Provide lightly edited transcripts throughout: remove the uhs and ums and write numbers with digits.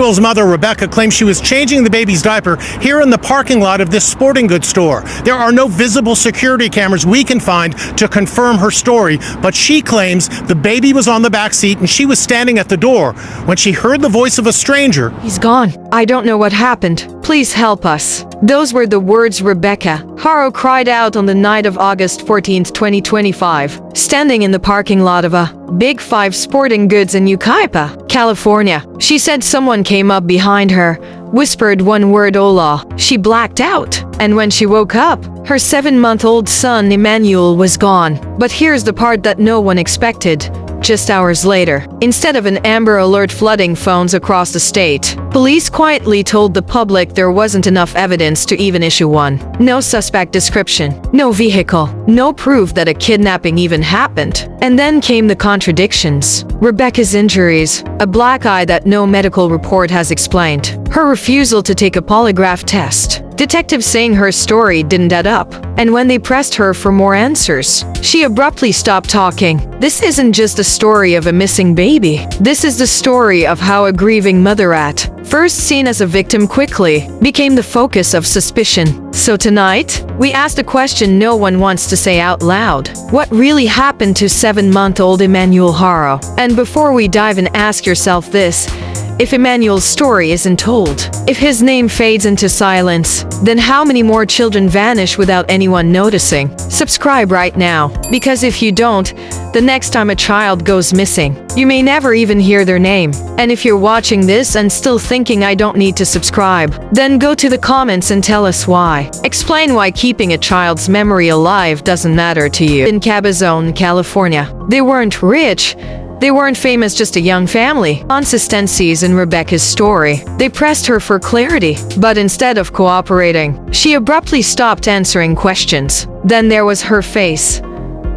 Emmanuel's mother, Rebecca, claims she was changing the baby's diaper here in the parking lot of this sporting goods store. There are no visible security cameras we can find to confirm her story, but she claims the baby was on the back seat and she was standing at the door when she heard the voice of a stranger. "He's gone. I don't know what happened. Please help us." Those were the words Rebecca Haro cried out on the night of August 14th, 2025, standing in the parking lot of a Big Five sporting goods in Yucaipa, California. She said someone came up behind her, whispered one word, "Hola." She blacked out, and when she woke up, her 7-month-old son Emmanuel was gone. But here's the part that no one expected. Just hours later, instead of an Amber Alert flooding phones across the state, police quietly told the public there wasn't enough evidence to even issue one. No suspect description, no vehicle, no proof that a kidnapping even happened. And then came the contradictions. Rebecca's injuries, a black eye that no medical report has explained, her refusal to take a polygraph test, detectives saying her story didn't add up, and when they pressed her for more answers, she abruptly stopped talking. This isn't just the story of a missing baby. This is the story of how a grieving mother, at first seen as a victim, quickly became the focus of suspicion. So tonight, we asked a question no one wants to say out loud. What really happened to 7-month-old Emmanuel Haro? And before we dive in, ask yourself this. If Emmanuel's story isn't told, if his name fades into silence, then how many more children vanish without anyone noticing? Subscribe right now, because if you don't, the next time a child goes missing, you may never even hear their name. And if you're watching this and still thinking I don't need to subscribe, then go to the comments and tell us why. Explain why keeping a child's memory alive doesn't matter to you. In Cabazon, California, they weren't rich. They weren't famous, just a young family. Inconsistencies in Rebecca's story. They pressed her for clarity, but instead of cooperating, she abruptly stopped answering questions. Then there was her face.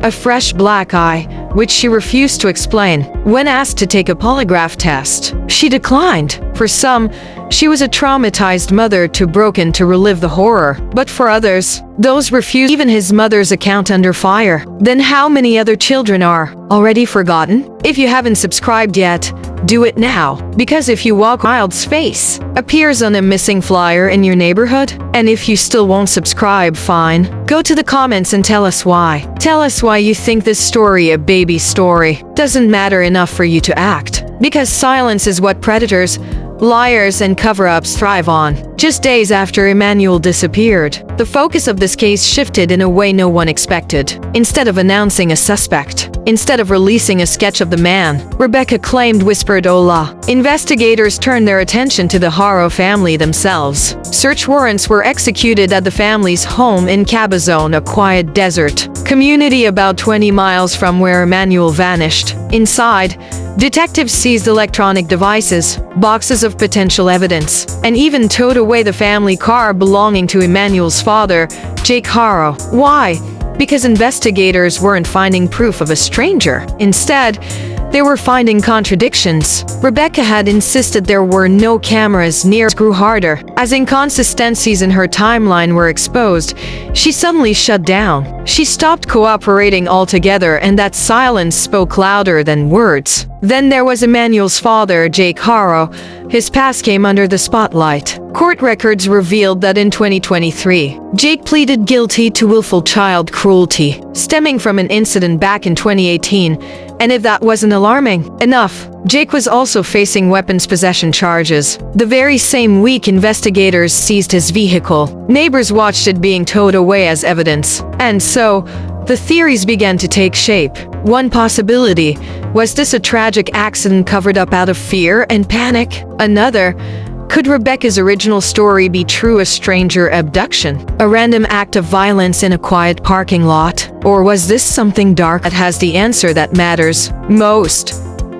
A fresh black eye, which she refused to explain. When asked to take a polygraph test, she declined. For some, she was a traumatized mother too broken to relive the horror. But for others, those refused. Even his mother's account under fire. Then how many other children are already forgotten? If you haven't subscribed yet, do it now. Because if you walk, a child's face appears on a missing flyer in your neighborhood, and if you still won't subscribe, fine. Go to the comments and tell us why. Tell us why you think this story, a baby story, doesn't matter enough for you to act. Because silence is what predators, liars, and cover-ups thrive on. Just days after Emmanuel disappeared, the focus of this case shifted in a way no one expected. Instead of announcing a suspect, instead of releasing a sketch of the man Rebecca claimed whispered "Hola," investigators turned their attention to the Haro family themselves. Search warrants were executed at the family's home in Cabazon, a quiet desert community about 20 miles from where Emmanuel vanished. Inside, detectives seized electronic devices, boxes of potential evidence, and even towed away the family car belonging to Emmanuel's father, Jake Haro. Why? Because investigators weren't finding proof of a stranger. Instead, they were finding contradictions. Rebecca had insisted there were no cameras near. Grew harder. As inconsistencies in her timeline were exposed, she suddenly shut down. She stopped cooperating altogether, and that silence spoke louder than words. Then there was Emmanuel's father, Jake Haro. His past came under the spotlight. Court records revealed that in 2023, Jake pleaded guilty to willful child cruelty, stemming from an incident back in 2018. And if that wasn't alarming enough, Jake was also facing weapons possession charges. The very same week, investigators seized his vehicle. Neighbors watched it being towed away as evidence. And so, the theories began to take shape. One possibility: was this a tragic accident covered up out of fear and panic? Another: could Rebecca's original story be true, a stranger abduction, a random act of violence in a quiet parking lot? Or was this something dark that has the answer that matters most?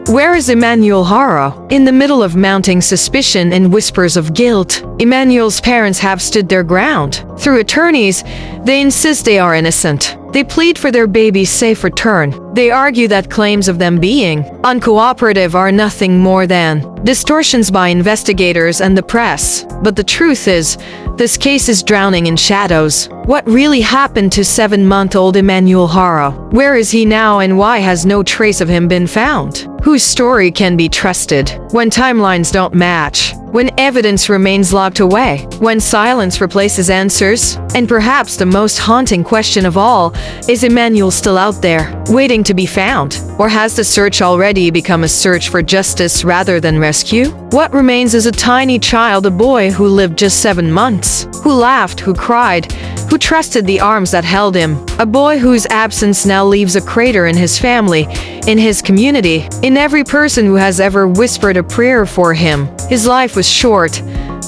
Where is Emmanuel Haro? In the middle of mounting suspicion and whispers of guilt, Emmanuel's parents have stood their ground. Through attorneys, they insist they are innocent. They plead for their baby's safe return. They argue that claims of them being uncooperative are nothing more than distortions by investigators and the press. But the truth is, this case is drowning in shadows. What really happened to 7-month-old Emmanuel Haro? Where is he now, and why has no trace of him been found? Whose story can be trusted when timelines don't match? when evidence remains locked away, when silence replaces answers, and perhaps the most haunting question of all, is Emmanuel still out there, waiting to be found? Or has the search already become a search for justice rather than rescue? What remains is a tiny child, a boy who lived just 7 months, who laughed, who cried, who trusted the arms that held him, a boy whose absence now leaves a crater in his family, in his community, in every person who has ever whispered a prayer for him. His life was short,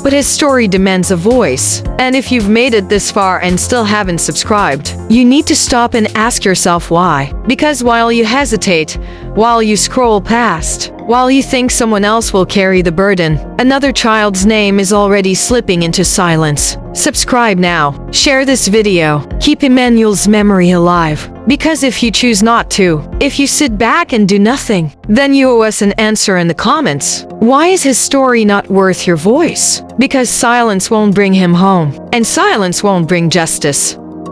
but his story demands a voice. And if you've made it this far and still haven't subscribed, you need to stop and ask yourself why. Because while you hesitate, while you scroll past, while you think someone else will carry the burden, another child's name is already slipping into silence. Subscribe now. Share this video. Keep Emmanuel's memory alive. Because if you choose not to, if you sit back and do nothing, then you owe us an answer in the comments. Why is his story not worth your voice? Because silence won't bring him home, and silence won't bring justice.